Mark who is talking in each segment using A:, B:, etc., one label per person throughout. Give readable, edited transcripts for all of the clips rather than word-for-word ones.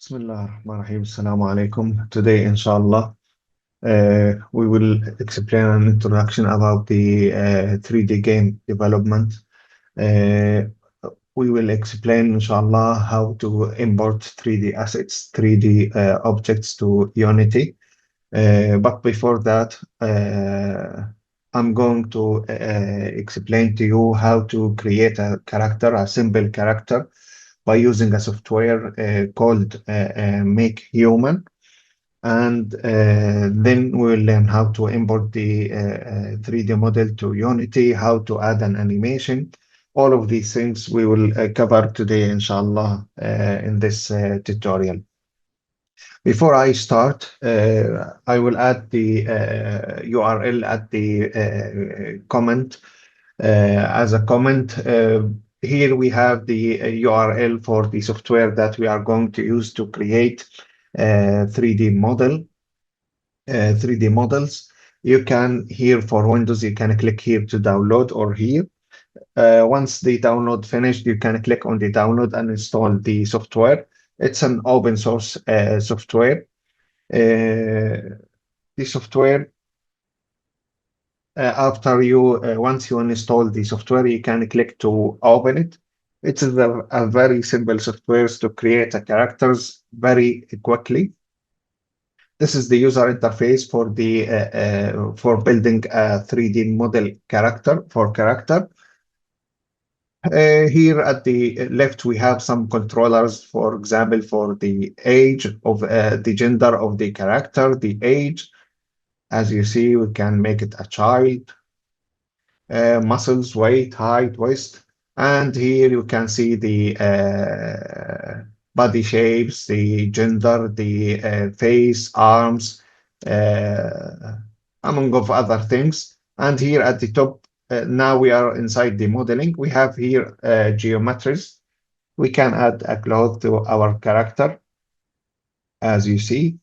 A: بسم الله الرحمن الرحيم. السلام عليكم. Today, inshallah, we will explain an introduction about the 3D game development. Uh, we will explain, inshallah, how to import 3D assets, 3D objects to Unity. But before that, I'm going to explain to you how to create a character, a simple character, by using a software called MakeHuman. And then we will learn how to import the 3D model to Unity, how to add an animation. All of these things we will cover today, inshallah, in this tutorial. Before I start, I will add the URL at the comment as a comment. Here we have the URL for the software that we are going to use to create 3D 3D models. You can here for Windows, you can click here to download, or here. Once the download finished, you can click on the download and install the software. It's an open source software. The software, after you, once you install the software, you can click to open it. It's a very simple software to create a characters very quickly. This is the user interface for the for building a 3D model character for character. Here at the left, we have some controllers, for example, for the age of the gender of the character, the age. As you see, we can make it a child, muscles, weight, height, waist. And here you can see the body shapes, the gender, the face, arms, among of other things. And here at the top, now we are inside the modeling. We have here geometries. We can add a cloth to our character, as you see.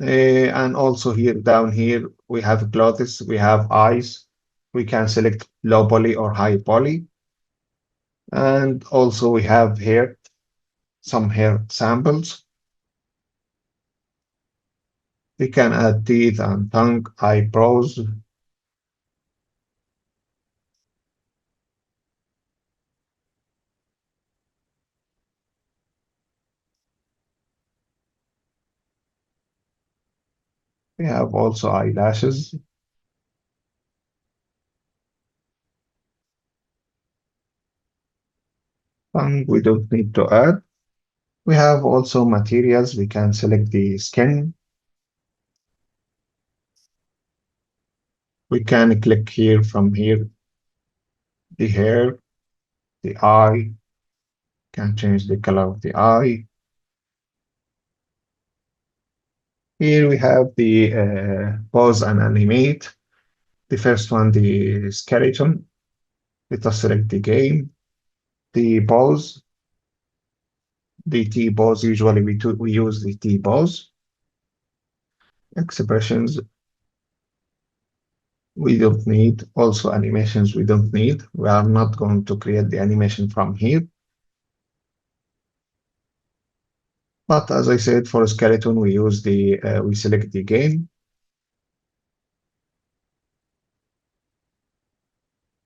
A: And also here, down here, we have clothes, we have eyes. We can select low poly or high poly. And also we have here some hair samples. We can add teeth and tongue, eyebrows. We have also eyelashes. Tongue we don't need to add. We have also materials. We can select the skin. We can click here from here, the hair, the eye. Can change the color of the eye. Here we have the pose and animate. The first one, the skeleton. Let us select the game, the pose, the T pose. Usually we use the T pose. Expressions we don't need. Also animations we don't need. We are not going to create the animation from here. But as I said, for skeleton, we use the we select the game.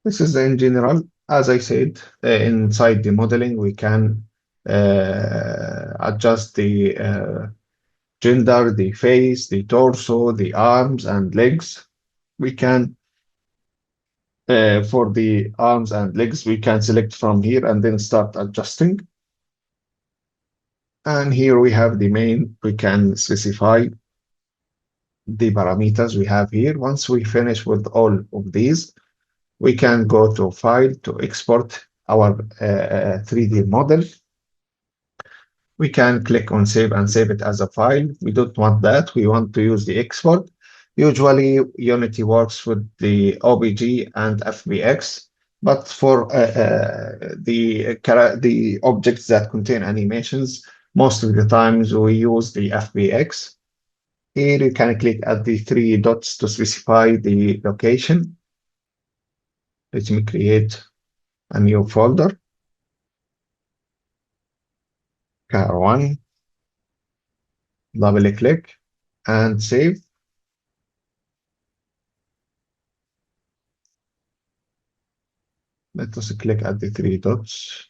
A: This is in general. As I said, inside the modeling, we can adjust the gender, the face, the torso, the arms and legs. We can, for the arms and legs, we can select from here and then start adjusting. And here we have the main. We can specify the parameters we have here. Once we finish with all of these, we can go to File to export our 3D model. We can click on Save and save it as a file. We don't want that. We want to use the export. Usually, Unity works with the OBJ and FBX, but for the objects that contain animations, most of the times we use the FBX. Here you can click at the three dots to specify the location. Let me create a new folder. car 1, double click and save. Let us click at the three dots.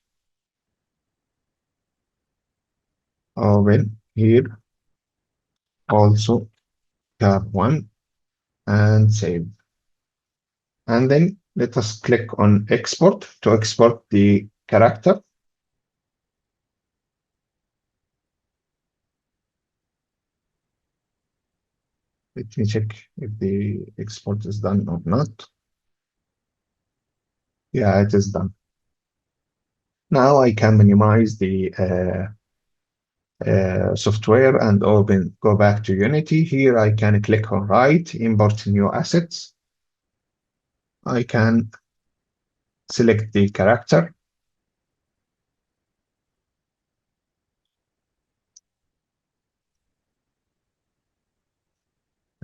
A: Open here, also car 1 and save. And then let us click on export to export the character. Let me check if the export is done or not. Yeah, it is done. Now I can minimize the software and go back to Unity. Here I can click on Write, import new assets. I can select the character.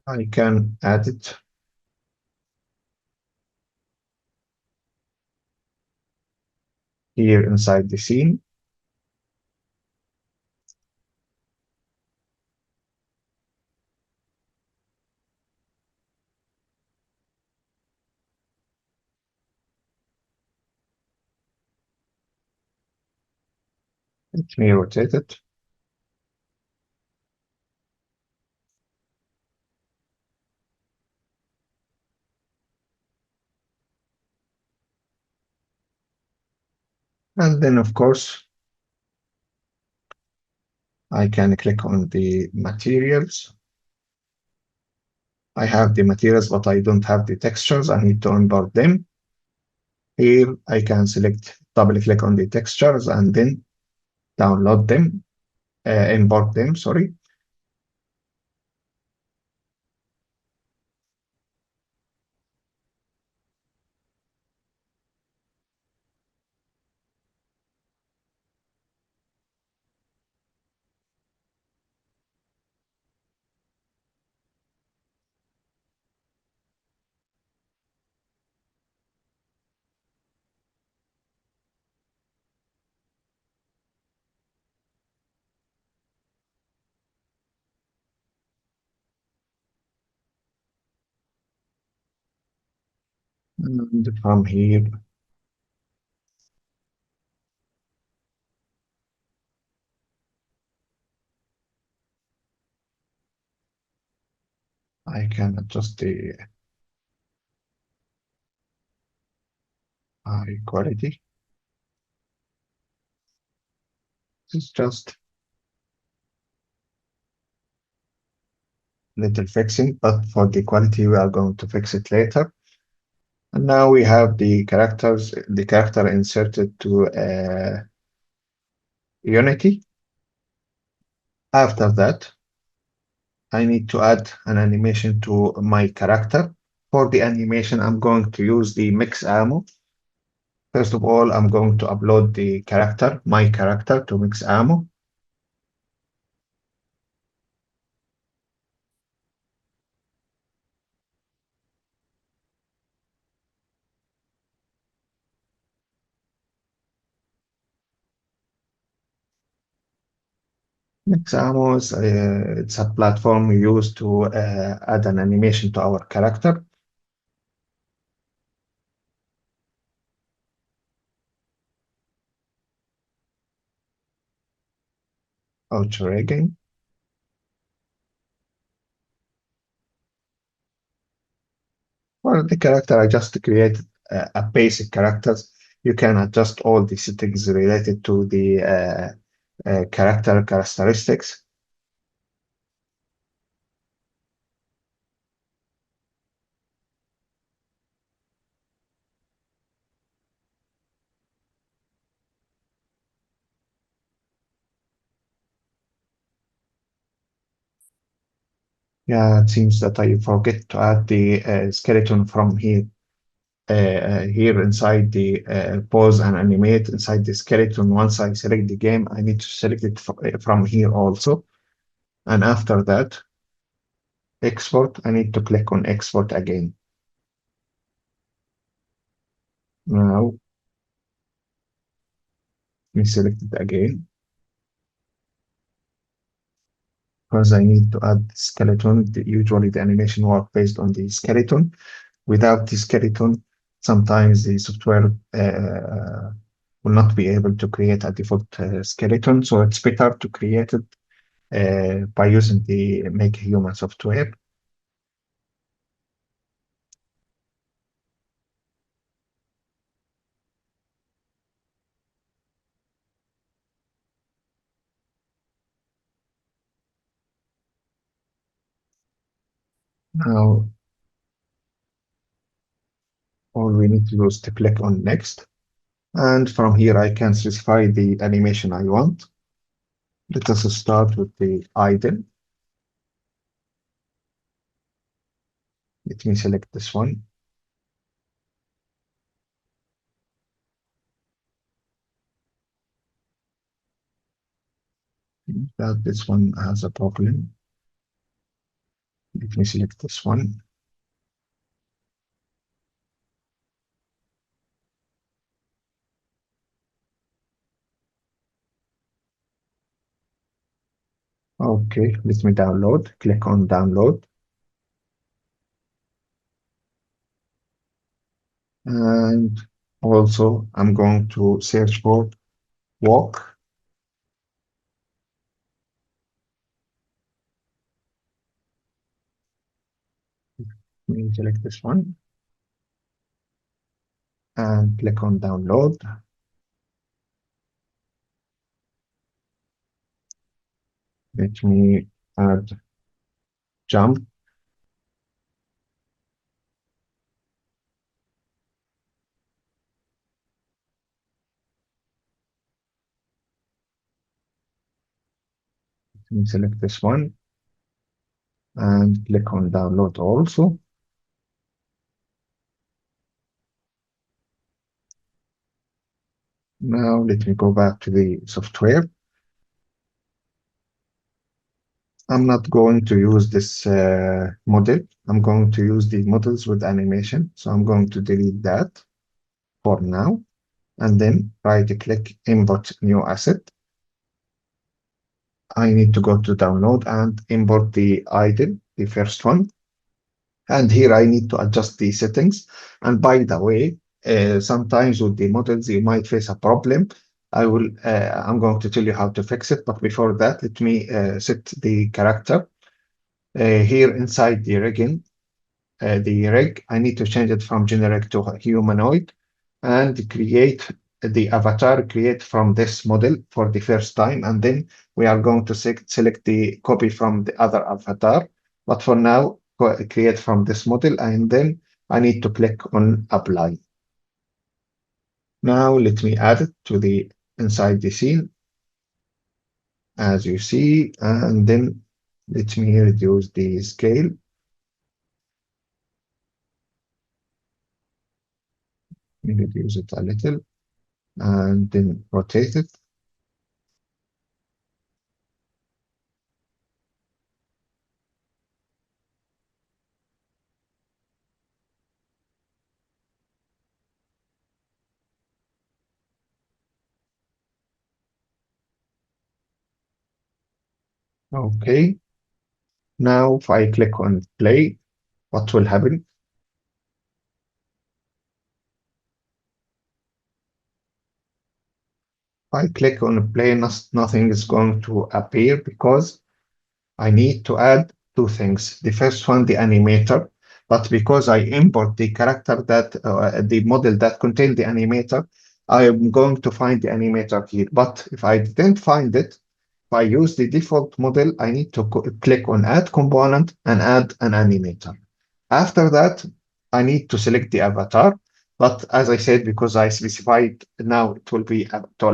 A: I can add it. Here inside the scene. Let me rotate it. And then, of course, I can click on the materials. I have the materials, but I don't have the textures. I need to import them. Here, I can select, double click on the textures and then download them, import them, sorry. And from here, I can adjust the high quality. This is just little fixing, but for the quality, we are going to fix it later. And now we have the character inserted to Unity. After that, I need to add an animation to my character. For the animation, I'm going to use the mix ammo. First of all, I'm going to upload the character, my character, to mix ammo. Mix ammo is it's a platform we use to add an animation to our character. Auto rigging. For the character, I just created a basic characters. You can adjust all the settings related to the character characteristics. Yeah, it seems that I forget to add the skeleton from here. Here inside the pause and animate inside the skeleton. Once I select the game, I need to select it from here also. And after that, export, I need to click on export again. Now, we select it again. because I need to add skeleton. Usually the animation work based on the skeleton. Without the skeleton, sometimes the software will not be able to create a default skeleton. So it's better to create it by using the MakeHuman software. Now, all we need to do is to click on next. And from here, I can specify the animation I want. Let us start with the idle. Let me select this one. That this one has a problem. Let me select this one. Okay, let me download. Click on download. And also, I'm going to search for walk. Let me select this one and click on download. Let me add jump. Let me select this one and click on download also. Now let me go back to the software. I'm not going to use this model. I'm going to use the models with animation. So I'm going to delete that for now. And then right-click, import new asset. I need to go to download and import the idle, the first one. And here I need to adjust the settings. And by the way, sometimes with the models, you might face a problem. I'm going to tell you how to fix it. But before that, let me set the character. Here inside the rig, I need to change it from generic to humanoid and create the avatar create from this model for the first time. And then we are going to select the copy from the other avatar. But for now, create from this model. And then I need to click on apply. Now let me add it to the inside the scene, as you see, and then let me reduce the scale. Reduce it a little and then rotate it. Okay. Now, if I click on play, what will happen? If I click on play, nothing is going to appear because I need to add two things. The first one, the animator, but because I import the character the model that contains the animator, I am going to find the animator here. But if I didn't find it, if I use the default model, I need to click on add component and add an animator. After that, I need to select the avatar. But as I said, because I specified now it will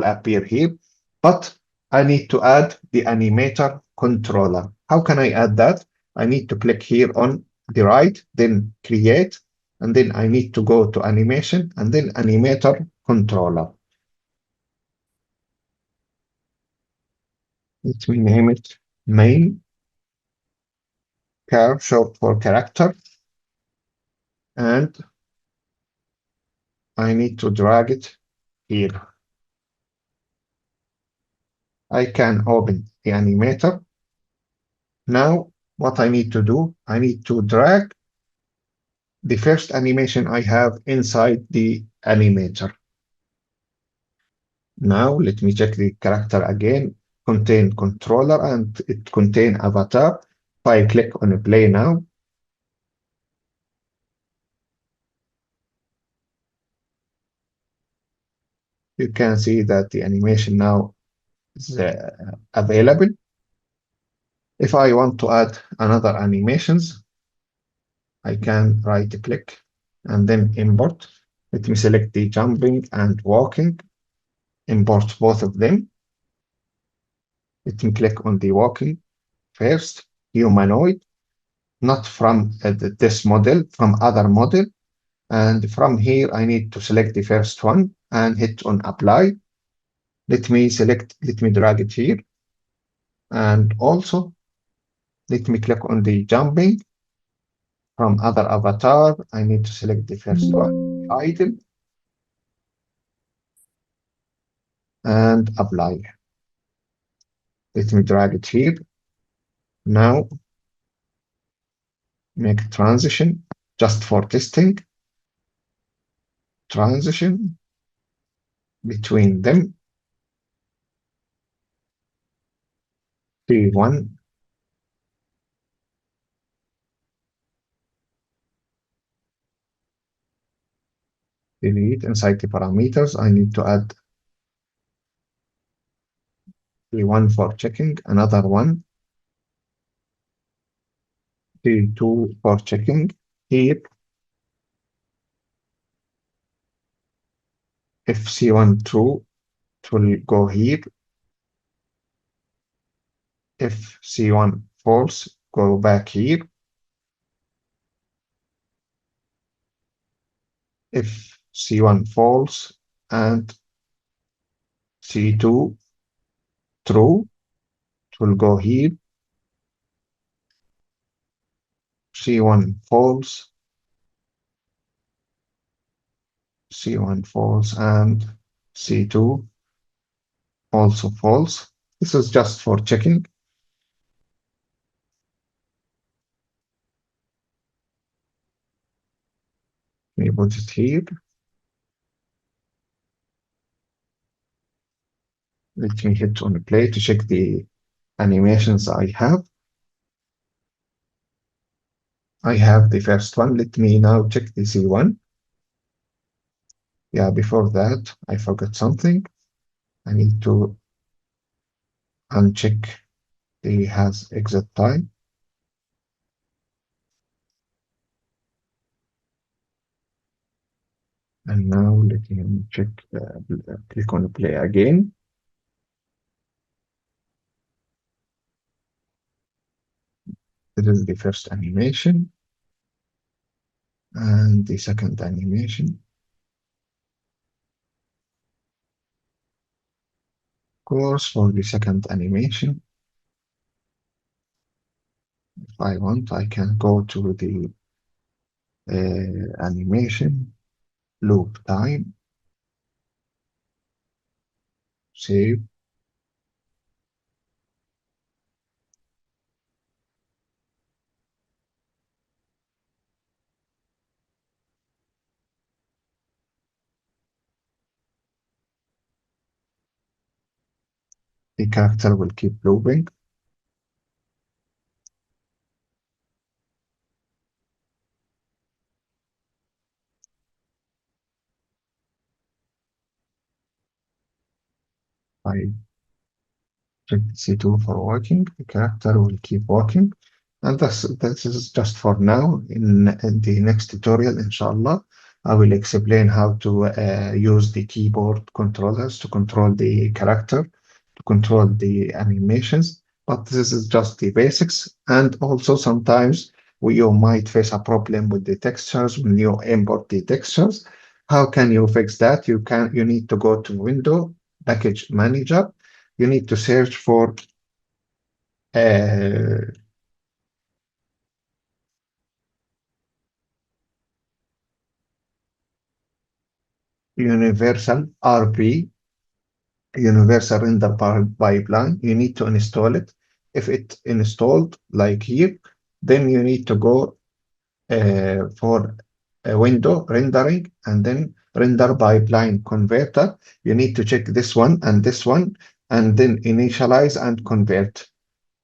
A: appear here. But I need to add the animator controller. How can I add that? I need to click here on the right, then create, and then I need to go to animation and then animator controller. Let me name it main char short for character, and I need to drag it here. I can open the animator Now, what I need to do, I need to drag the first animation I have inside the animator. Now, let me check the character again. Contain controller and it contain avatar. If I click on play now, you can see that the animation now is available. If I want to add another animations, I can right click and then import. Let me select the jumping and walking, import both of them. Let me click on the walking first, humanoid, not from this model, from other model. And from here, I need to select the first one and hit on apply. Let me drag it here. And also, let me click on the jumping from other avatar. I need to select the first one, idle, and apply. Let me drag it here. Now, make transition just for testing. Transition between them. T1. Delete inside the parameters. I need to add T1 for checking, another one. T2 for checking. Here, if C1 true, it will go here. If C1 false, go back here. If C1 false and C2 true, it will go here. C1 false, C1 false, and C2 also false. This is just for checking. Let me put it here. Let me hit on play to check the animations I have. I have the first one. Let me now check the C1. Yeah, before that, I forgot something. I need to uncheck the has exit time. And now let me check, click on play again. This is the first animation and the second animation. Of course, for the second animation, if I want, I can go to the animation, loop time, save. The character will keep looping. I check C2 for working. The character will keep working. And this is just for now. In the next tutorial, inshallah, I will explain how to use the keyboard controllers to control the character, to control the animations. But this is just the basics. And also sometimes you might face a problem with the textures when you import the textures. How can you fix that? You need to go to Window, Package Manager. You need to search for uh, Universal RP, Universal Render Pipeline. You need to install it. if it's installed like here, then you need to go for a window rendering and then render pipeline converter. You need to check this one and then initialize and convert.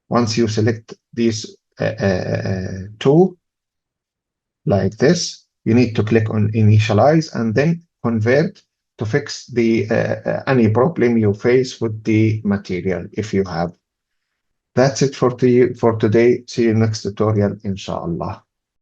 A: Once you select these two like this, you need to click on initialize and then convert to fix the any problem you face with the material if you have. That's it for today. See you next tutorial, inshallah.